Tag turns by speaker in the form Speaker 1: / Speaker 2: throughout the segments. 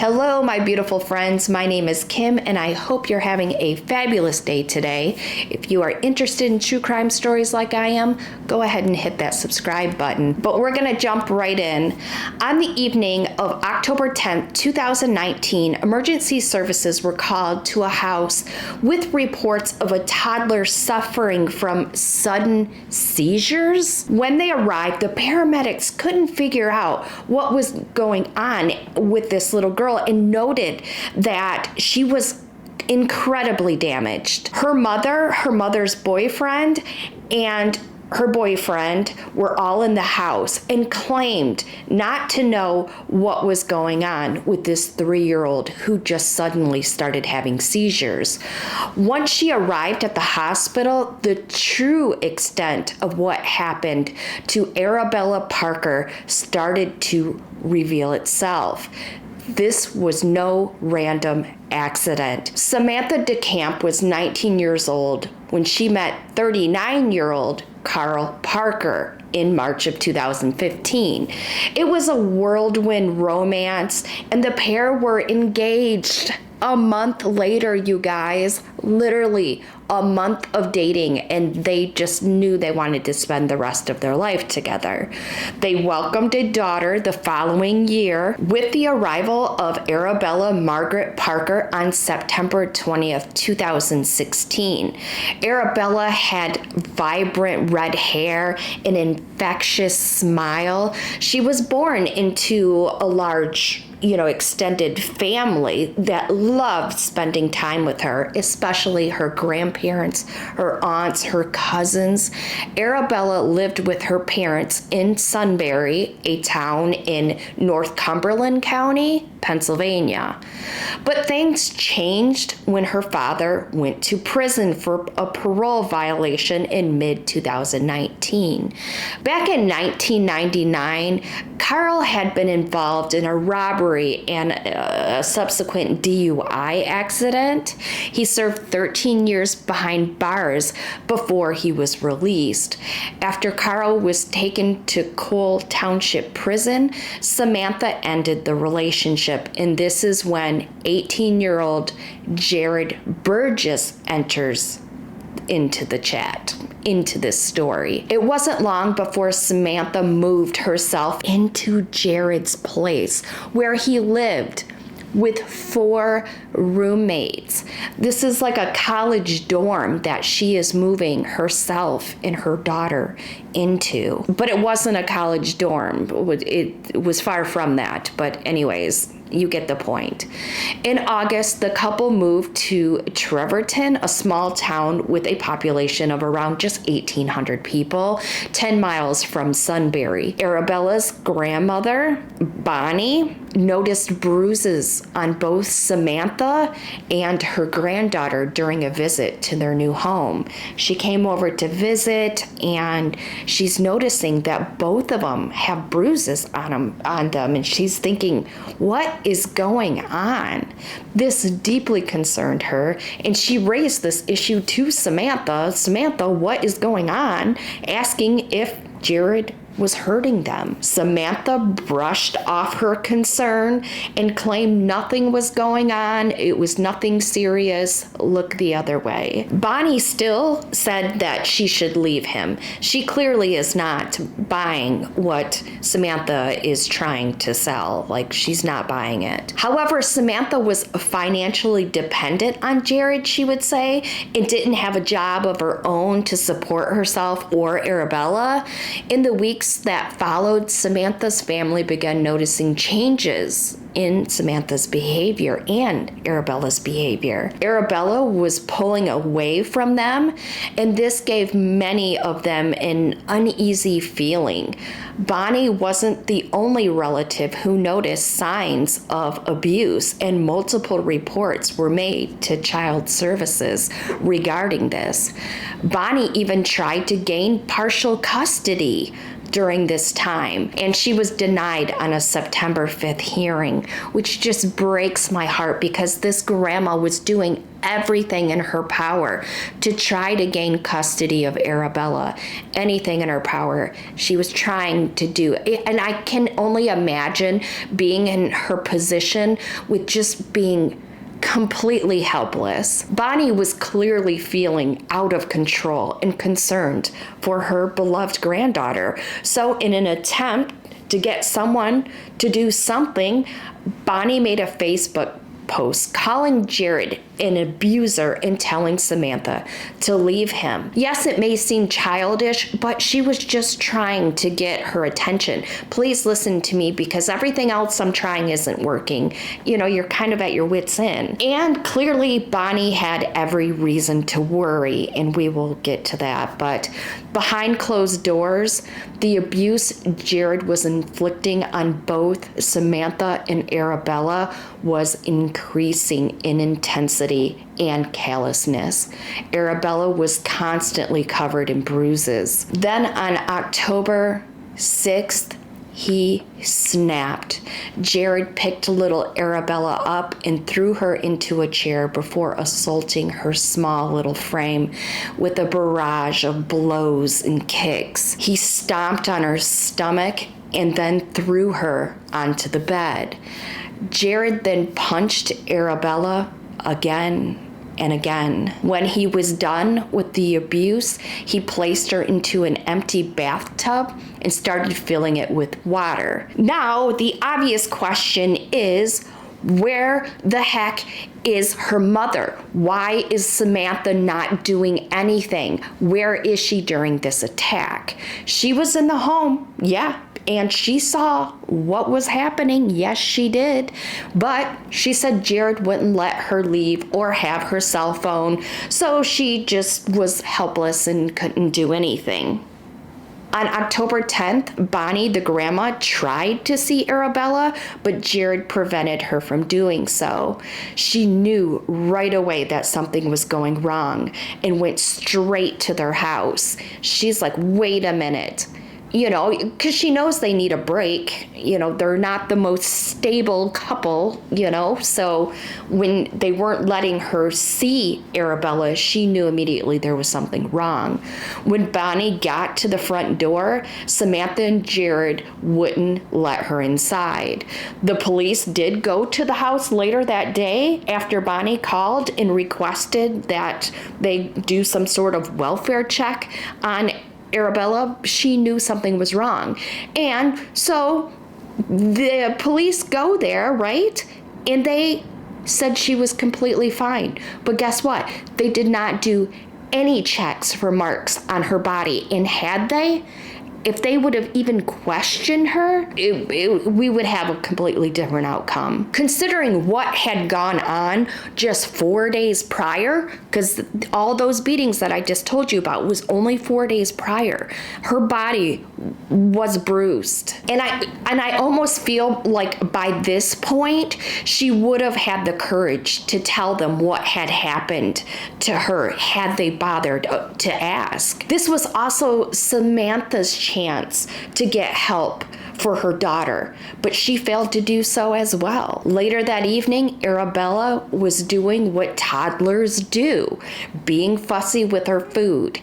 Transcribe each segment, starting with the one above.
Speaker 1: Hello, my beautiful friends. My name is Kim, and I hope you're having a fabulous day today. If you are interested in true crime stories like I am, go ahead and hit that subscribe button. But we're going to jump right in. On the evening of October 10th, 2019, emergency services were called to a house with reports of a toddler suffering from sudden seizures. When they arrived, the paramedics couldn't figure out what was going on with this little girl and noted that she was incredibly damaged. Her mother, her mother's boyfriend, and her boyfriend were all in the house and claimed not to know what was going on with this 3-year-old who just suddenly started having seizures. Once she arrived at the hospital, the true extent of what happened to Arabella Parker started to reveal itself. This was no random accident. Samantha DeCamp was 19 years old when she met 39-year-old Carl Parker in March of 2015. It was a whirlwind romance, and the pair were engaged a month later, you guys. Literally a month of dating, and they just knew they wanted to spend the rest of their life together. They welcomed a daughter the following year with the arrival of Arabella Margaret Parker on September 20th, 2016. Arabella had vibrant red hair, an infectious smile. She was born into a large extended family that loved spending time with her, especially her grandparents, her aunts, her cousins. Arabella lived with her parents in Sunbury, a town in North Cumberland County, Pennsylvania. But things changed when her father went to prison for a parole violation in mid-2019. Back in 1999, Carl had been involved in a robbery and a subsequent DUI accident. He served 13 years behind bars before he was released. After Carl was taken to Cole Township Prison, Samantha ended the relationship, and this is when 18-year-old Jared Burgess enters into the chat, into this story. It wasn't long before Samantha moved herself into Jared's place, where he lived with 4 roommates. This is like a college dorm that she is moving herself and her daughter into. But it wasn't a college dorm. It was far from that. But anyways, you get the point. In August, the couple moved to Trevorton, a small town with a population of around just 1,800 people, 10 miles from Sunbury. Arabella's grandmother, Bonnie, noticed bruises on both Samantha and her granddaughter during a visit to their new home. She came over to visit, and she's noticing that both of them have bruises on them, and she's thinking, what is going on? This deeply concerned her, and she raised this issue to Samantha. Samantha, what is going on? Asking if Jared was hurting them. Samantha brushed off her concern and claimed nothing was going on. It was nothing serious. Look the other way. Bonnie still said that she should leave him. She clearly is not buying what Samantha is trying to sell. Like, she's not buying it. However, Samantha was financially dependent on Jared, she would say, and didn't have a job of her own to support herself or Arabella. In the weeks that followed, Samantha's family began noticing changes in Samantha's behavior and Arabella's behavior. Arabella was pulling away from them, and this gave many of them an uneasy feeling. Bonnie wasn't the only relative who noticed signs of abuse, and multiple reports were made to child services regarding this. Bonnie even tried to gain partial custody during this time. And she was denied on a September 5th hearing, which just breaks my heart because this grandma was doing everything in her power to try to gain custody of Arabella. Anything in her power she was trying to do. And I can only imagine being in her position with just being completely helpless. Bonnie was clearly feeling out of control and concerned for her beloved granddaughter. So in an attempt to get someone to do something, Bonnie made a Facebook post calling Jared an abuser and telling Samantha to leave him. Yes, it may seem childish, but she was just trying to get her attention. Please listen to me because everything else I'm trying isn't working. You know, you're kind of at your wit's end. And clearly Bonnie had every reason to worry, and we will get to that. But behind closed doors, the abuse Jared was inflicting on both Samantha and Arabella was increasing in intensity and callousness. Arabella was constantly covered in bruises. Then on October 6th, he snapped. Jared picked little Arabella up and threw her into a chair before assaulting her small little frame with a barrage of blows and kicks. He stomped on her stomach and then threw her onto the bed. Jared then punched Arabella again and again. When he was done with the abuse, he placed her into an empty bathtub and started filling it with water. Now, the obvious question is, where the heck is her mother? Why is Samantha not doing anything? Where is she during this attack? She was in the home, yeah, and she saw what was happening. Yes, she did. But she said Jared wouldn't let her leave or have her cell phone, so she just was helpless and couldn't do anything. On October 10th, Bonnie, the grandma, tried to see Arabella, but Jared prevented her from doing so. She knew right away that something was going wrong and went straight to their house. She's like, wait a minute. You know, because she knows they need a break. You know, they're not the most stable couple, you know. So when they weren't letting her see Arabella, she knew immediately there was something wrong. When Bonnie got to the front door, Samantha and Jared wouldn't let her inside. The police did go to the house later that day after Bonnie called and requested that they do some sort of welfare check on Arabella. She knew something was wrong. And so the police go there, right? And they said she was completely fine. But guess what? They did not do any checks for marks on her body. And had they, if they would have even questioned her, we would have a completely different outcome. Considering what had gone on just 4 days prior, because all those beatings that I just told you about was only 4 days prior, her body was bruised. And I almost feel like by this point, she would have had the courage to tell them what had happened to her had they bothered to ask. This was also Samantha's chance to get help for her daughter, but she failed to do so as well. Later that evening, Arabella was doing what toddlers do, being fussy with her food.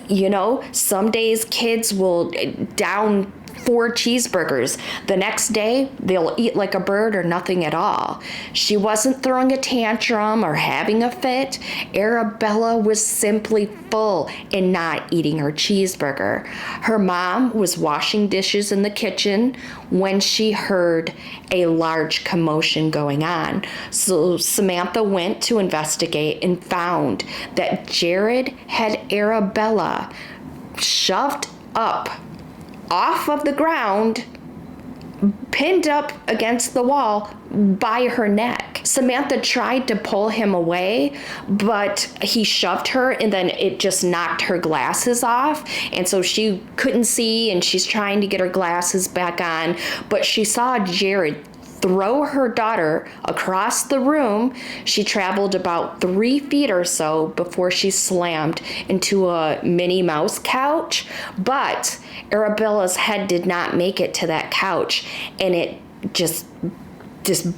Speaker 1: You know, some days kids will down 4 cheeseburgers. The next day, they'll eat like a bird or nothing at all. She wasn't throwing a tantrum or having a fit. Arabella was simply full and not eating her cheeseburger. Her mom was washing dishes in the kitchen when she heard a large commotion going on. So Samantha went to investigate and found that Jared had Arabella shoved up off of the ground, pinned up against the wall by her neck. Samantha tried to pull him away, but he shoved her and then it just knocked her glasses off. And so she couldn't see and she's trying to get her glasses back on, but she saw Jared throw her daughter across the room. She traveled about 3 feet or so before she slammed into a Minnie Mouse couch, but Arabella's head did not make it to that couch, and it just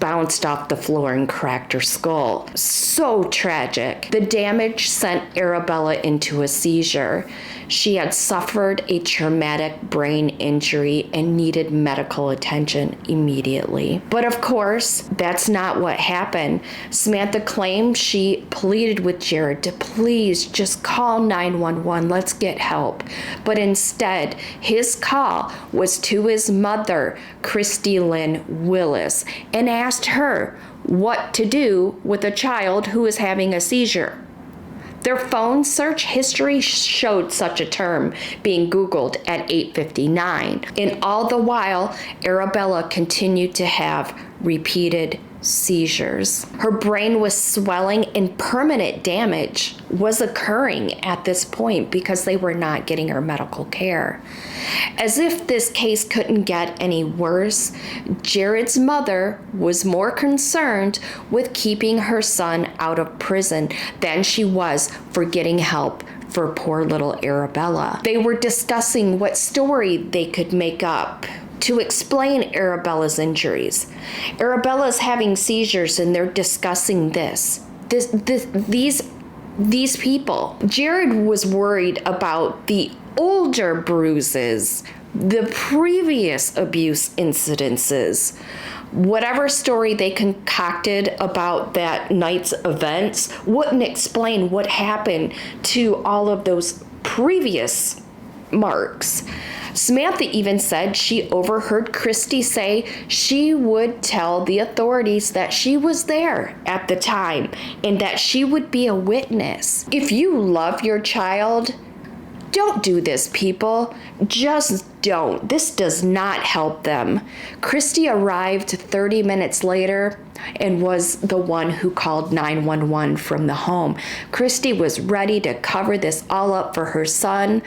Speaker 1: bounced off the floor and cracked her skull. So tragic. The damage sent Arabella into a seizure. She had suffered a traumatic brain injury and needed medical attention immediately. But of course, that's not what happened. Samantha claimed she pleaded with Jared to please just call 911, let's get help. But instead, his call was to his mother, Christy Lynn Willis, and asked her what to do with a child who is having a seizure. Their phone search history showed such a term being Googled at 8:59. And all the while, Arabella continued to have repeated seizures. Her brain was swelling and permanent damage was occurring at this point because they were not getting her medical care. As if this case couldn't get any worse, Jared's mother was more concerned with keeping her son out of prison than she was for getting help for poor little Arabella. They were discussing what story they could make up to explain Arabella's injuries. Arabella's having seizures and they're discussing these people. Jared was worried about the older bruises, the previous abuse incidences. Whatever story they concocted about that night's events wouldn't explain what happened to all of those previous marks. Samantha even said she overheard Christy say she would tell the authorities that she was there at the time and that she would be a witness. If you love your child, don't do this, people. Just don't. This does not help them. Christy arrived 30 minutes later and was the one who called 911 from the home. Christy was ready to cover this all up for her son.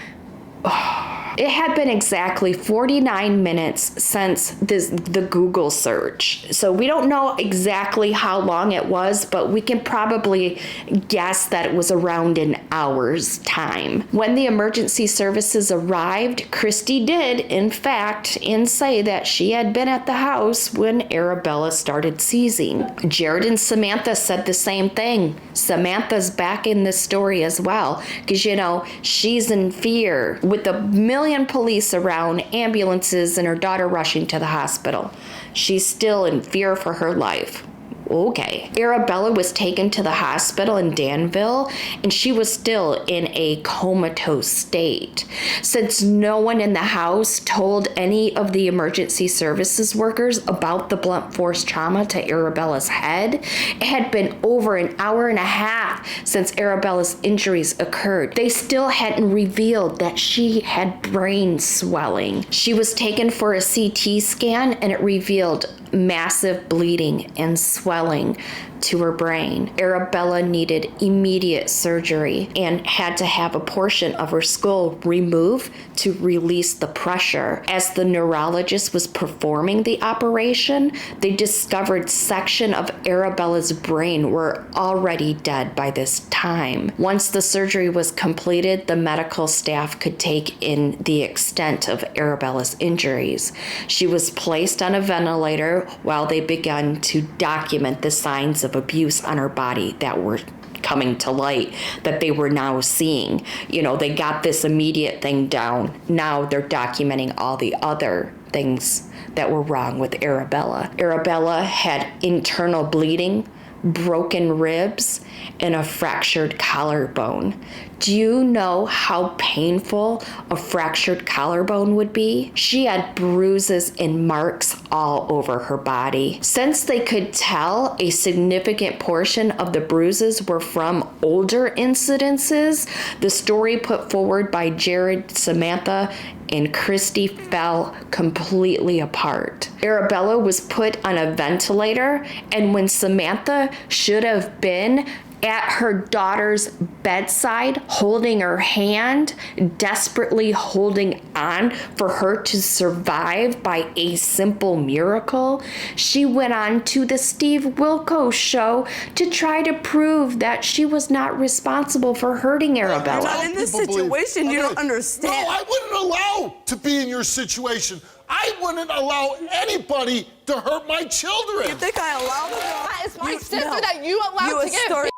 Speaker 1: It had been exactly 49 minutes since the Google search. So we don't know exactly how long it was, but we can probably guess that it was around an hour's time. When the emergency services arrived, Christy did, in fact, say that she had been at the house when Arabella started seizing. Jared and Samantha said the same thing. Samantha's back in the story as well, because, she's in fear with a million police around, ambulances, and her daughter rushing to the hospital. She's still in fear for her life. Okay. Arabella was taken to the hospital in Danville, and she was still in a comatose state. Since no one in the house told any of the emergency services workers about the blunt force trauma to Arabella's head, it had been over an hour and a half since Arabella's injuries occurred. They still hadn't revealed that she had brain swelling. She was taken for a CT scan, and it revealed massive bleeding and swelling to her brain. Arabella needed immediate surgery and had to have a portion of her skull removed to release the pressure. As the neurologist was performing the operation, they discovered section of Arabella's brain were already dead by this time. Once the surgery was completed, the medical staff could take in the extent of Arabella's injuries. She was placed on a ventilator while they began to document the signs of abuse on her body that were coming to light, that they were now seeing. They got this immediate thing down. Now they're documenting all the other things that were wrong with Arabella. Arabella had internal bleeding, broken ribs, and a fractured collarbone. Do you know how painful a fractured collarbone would be? She had bruises and marks all over her body. Since they could tell a significant portion of the bruises were from older incidences, the story put forward by Jared, Samantha, and Christy fell completely apart. Arabella was put on a ventilator, and when Samantha should have been at her daughter's bedside, holding her hand, desperately holding on for her to survive by a simple miracle. She went on to the Steve Wilkos show to try to prove that she was not responsible for hurting Arabella.
Speaker 2: You're not in this situation. You don't understand.
Speaker 3: No, I wouldn't allow to be in your situation. I wouldn't allow anybody to hurt my children.
Speaker 2: You think I allowed her?
Speaker 4: That is my sister that you allowed to get.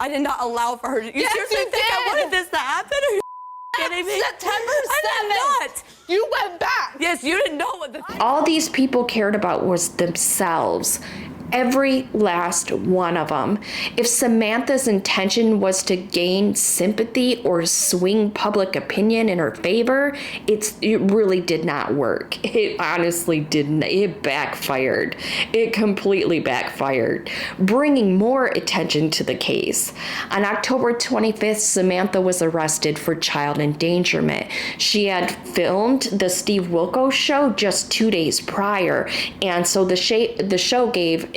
Speaker 2: I did not allow for her to.
Speaker 4: Yes,
Speaker 2: seriously
Speaker 4: you
Speaker 2: think
Speaker 4: did.
Speaker 2: I wanted this to happen? Are you kidding me?
Speaker 4: September 7th.
Speaker 2: I did not.
Speaker 4: You went back.
Speaker 2: Yes, you didn't know what the.
Speaker 1: All these people cared about was themselves. Every last one of them. If Samantha's intention was to gain sympathy or swing public opinion in her favor, it really did not work. It honestly didn't. It backfired. It completely backfired, bringing more attention to the case. On October 25th, Samantha was arrested for child endangerment. She had filmed the Steve Wilkos show just 2 days prior, and so the show gave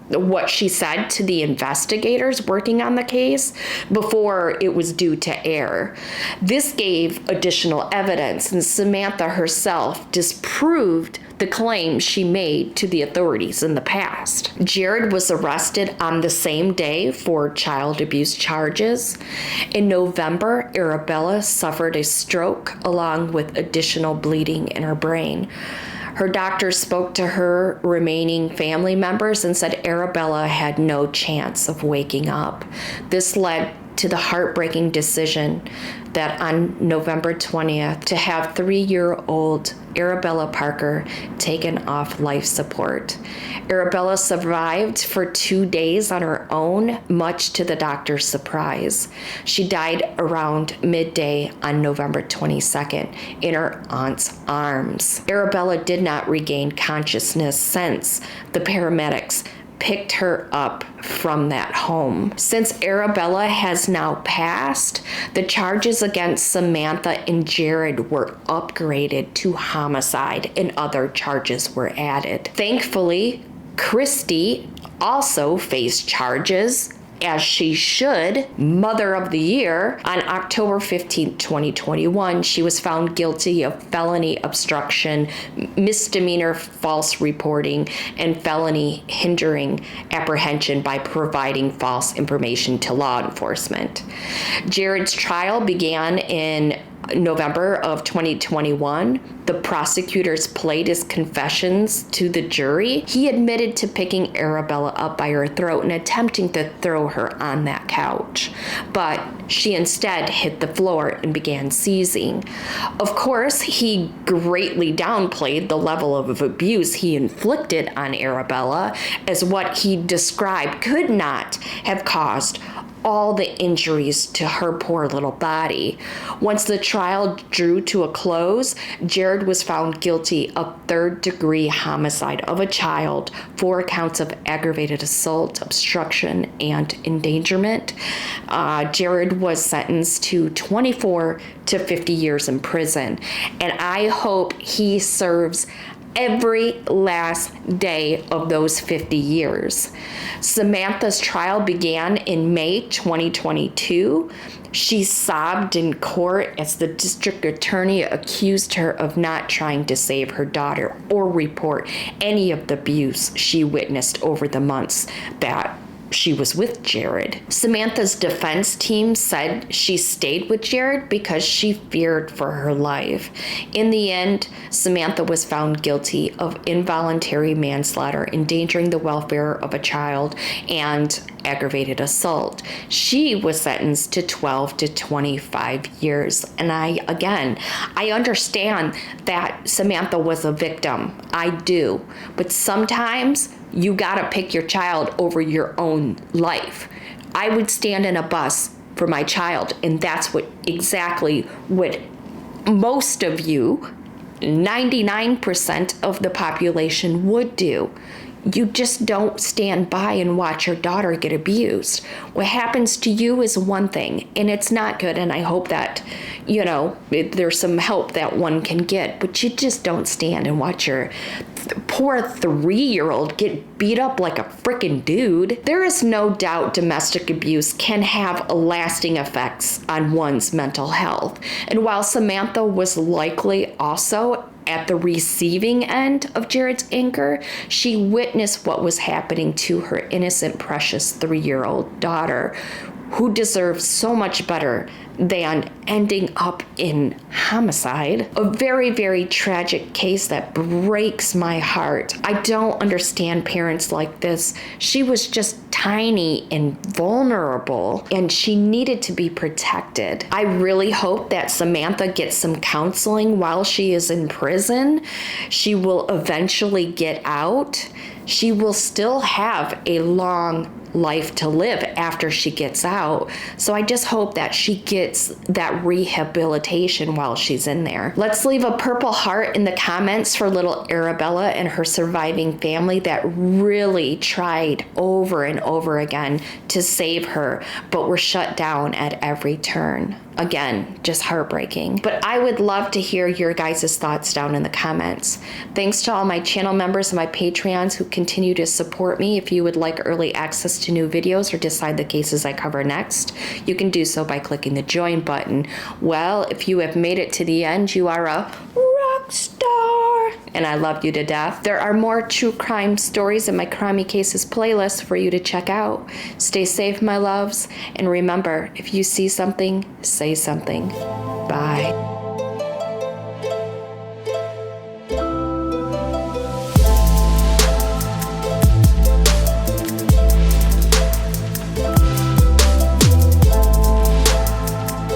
Speaker 1: what she said to the investigators working on the case before it was due to air. This gave additional evidence, and Samantha herself disproved the claims she made to the authorities in the past. Jared was arrested on the same day for child abuse charges. In November, Arabella suffered a stroke along with additional bleeding in her brain. Her doctor spoke to her remaining family members and said Arabella had no chance of waking up. This led to the heartbreaking decision that on November 20th to have 3-year-old Arabella Parker taken off life support. Arabella survived for 2 days on her own, much to the doctor's surprise. She died around midday on November 22nd in her aunt's arms. Arabella did not regain consciousness since the paramedics picked her up from that home. Since Arabella has now passed, the charges against Samantha and Jared were upgraded to homicide and other charges were added. Thankfully, Christy also faced charges, as she should. Mother of the Year. On October 15, 2021, she was found guilty of felony obstruction, misdemeanor false reporting, and felony hindering apprehension by providing false information to law enforcement. Jared's trial began in November of 2021. The prosecutors played his confessions to the jury. He admitted to picking Arabella up by her throat and attempting to throw her on that couch, but she instead hit the floor and began seizing. Of course, he greatly downplayed the level of abuse he inflicted on Arabella, as what he described could not have caused all the injuries to her poor little body. Once the trial drew to a close, Jared was found guilty of third-degree homicide of a child, 4 counts of aggravated assault, obstruction, and endangerment. Jared was sentenced to 24 to 50 years in prison, and I hope he serves every last day of those 50 years. Samantha's trial began in May 2022. She sobbed in court as the district attorney accused her of not trying to save her daughter or report any of the abuse she witnessed over the months that she was with Jared. Samantha's defense team said she stayed with Jared because she feared for her life. In the end, Samantha was found guilty of involuntary manslaughter, endangering the welfare of a child, and aggravated assault. She was sentenced to 12 to 25 years. And I understand that Samantha was a victim. I do. But sometimes you gotta pick your child over your own life. I would stand in a bus for my child, and that's exactly what most of you, 99% of the population, would do. You just don't stand by and watch your daughter get abused. What happens to you is one thing, and it's not good, and I hope that you know, there's some help that one can get, but you just don't stand and watch your poor 3-year-old get beat up like a freaking dude. There is no doubt domestic abuse can have lasting effects on one's mental health. And while Samantha was likely also at the receiving end of Jared's anger, she witnessed what was happening to her innocent, precious 3-year-old daughter, who deserves so much better than ending up in homicide. A very, very tragic case that breaks my heart. I don't understand parents like this. She was just tiny and vulnerable, and she needed to be protected. I really hope that Samantha gets some counseling while she is in prison. She will eventually get out. She will still have a long life to live after she gets out. So I just hope that she gets that rehabilitation while she's in there. Let's leave a purple heart in the comments for little Arabella and her surviving family that really tried over and over again to save her, but were shut down at every turn. Again, just heartbreaking. But I would love to hear your guys' thoughts down in the comments. Thanks to all my channel members and my Patreons who continue to support me. If you would like early access to new videos or decide the cases I cover next, you can do so by clicking the join button. Well, if you have made it to the end, you are a rock star, and I love you to death. There are more true crime stories in my Crimey Cases playlist for you to check out. Stay safe, my loves, and remember, if you see something, say something. Bye.